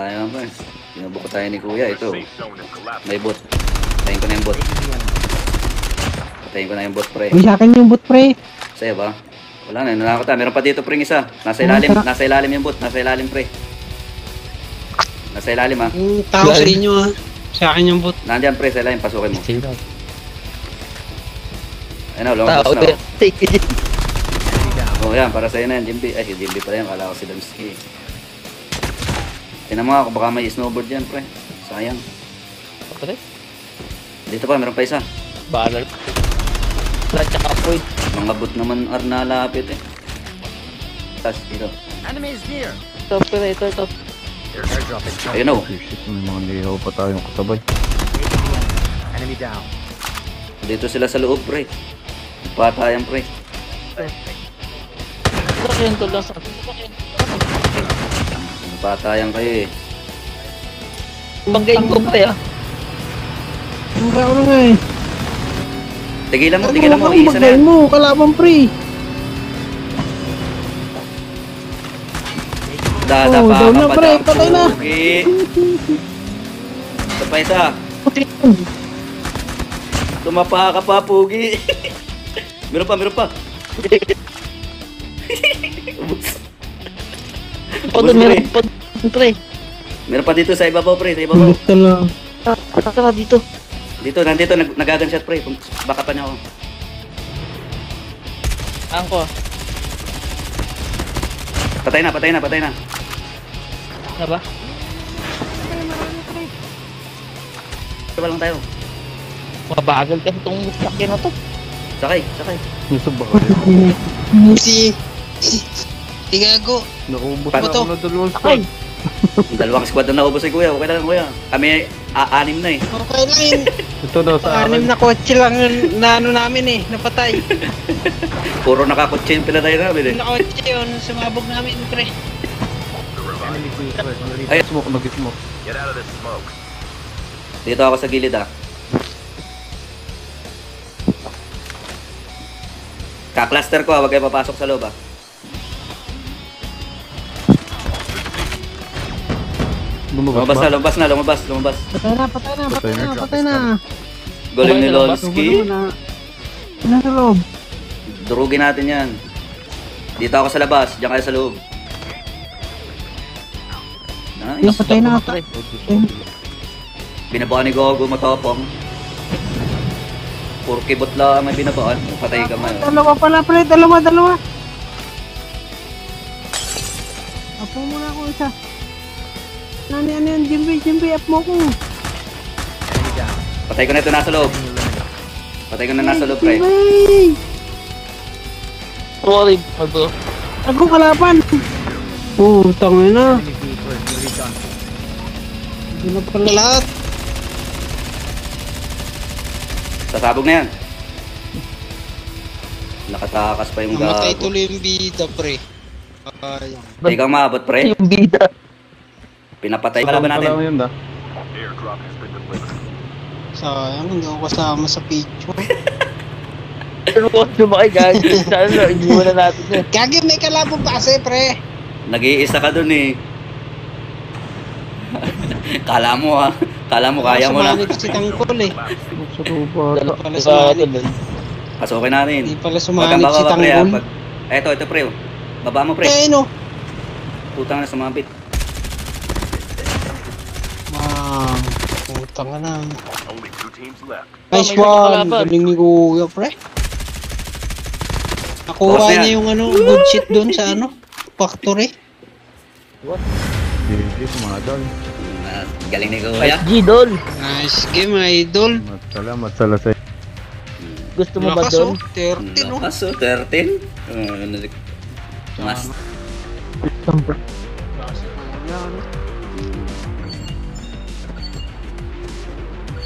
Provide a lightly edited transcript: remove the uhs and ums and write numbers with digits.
Tayo ba? Binubuko tayo ni Kuya. Ito. May bot. Patayin ko na yung bot. Patayin ko na yung bot, pre. Uy, sa akin yung boot, pre. Sa'yo ba? Wala na, nanakot tayo. Meron pa dito, pre, isa. Nasa ilalim yung bot. Nasa ilalim, pre. Nasa ilalim, ha. Yung tao sa inyo, ha. Sa akin yung boot. Nandiyan, pre, sa ilalim. Pasukin mo. Sino? Ayun na, lumabas na. Oh, yan. Para sa'yo na yan, Jimby. Ay, si Jimby pala yan. Kala ko si Damski. Tingnan mo nga kung baka may snowboard yan, pre. Sayang. Okay. Dito pa, meron pa isa. Bahala. Tsaka point. Mga bot naman nalapit eh. Tas, dito. Enemy is near. Ito. Their airdrop is coming. Ayun o. Shit, may mga lihaw pa tayong kasabay. Enemy down. Dito sila sa loob, pre. Patayan, pre. Bakit to lang sa... Patayan kayo eh. Banggain ko pre ah. Ang tao na nga eh. Tigilan mo, Ano Isa na yan. mo, kalaban, pre. Dadapa down ka na, pa pre. dyan, Patay na. pugi. Ito pa isa. Tumapa ka pa, pugi. Meron pa. Pagod meron pa pre. Meron pa dito sa ibabaw, pre. Sa ibabaw. Gusto lang. Tara dito. Dito, nandito. Nagaganshot, pre. Baka pa niya ako. Angko. Patay na. Na ba? Ito lang tayo. Mabagal kasi itong sakyan na to. Sakay. Nasa ba kayo? Si gago. Naubos Paano na ako na dalawang Ay! squad. Dalawang squad na naubos si Kuya. Okay lang, Kuya. Kami, anim na eh. Okay lang yun. Ito daw sa Anim akin. na kotse lang na ano namin eh. Napatay. Puro nakakotse yung pinatay namin eh. Na kotse yun. Sumabog namin, pre. Enemy vehicle is nearly Ay, Smoke, nag-smoke. Get out of this smoke. dito ako sa gilid ah. Ka-cluster ko ah, wag kayo papasok sa loob ah. Lumabas ba? Lumabas na. Patay na. Galing ni Lumabas, Lolski. Nasa loob. Durugin natin yan. Dito ako sa labas, diyan kayo sa loob. Nice. Napatay na ata. Binabaan ni Gogo matapang. Puro kibot lang may binabaan. Patay ka man. Dalawa pala, pre. Dalawa. Apo muna ako isa. Ano yan, Jimby, up mo ko. Enemy down. Patay ko na ito nasa loob. Patay ko na nasa loob, pre. Jimby! Sorry, bro. Ako kalaban. Tangin na. Enemy vehicle is nearly done. Hindi na pala lahat. Sasabog na yan. Nakatakas pa yung Namatay gago. tuloy yung bida, pre. Ayun. Hindi kang maabot, pre. Yung bida. Pinapatay pa naman natin. Yun, Airdrop has been delivered. Sayang, hindi ako kasama sa picture. Ano ko sumakay guys? Sana iiwan na natin yun. Kagi, may kalaban pa kasi, pre. Nag-iisa ka dun eh. Kala mo ha. Kala mo kaya mo na. Sumanib si Tangkol eh. Sa lupa. Dala pala Diba, sumanib. tol? Pasukin natin. Hindi pala Huwag sumanib kang si bababa, pre ha. Tanggol. Ito pre. Oh. Baba mo pre. Eh, no. Putang na sumabit. Putang na. Only 2 teams left. Nice may one. kalaban. Galing ni Kuya, pre. Nakuha Boss na niya yan. yung good shit doon sa factory. Hindi, sumadal. Galing ni Kuya. G, dol. Nice game, idol. Matsala sa Gusto mo ba Lakas dol? oh, 30 no? Lakas oh, 13. Mas. Lakas oh, yan.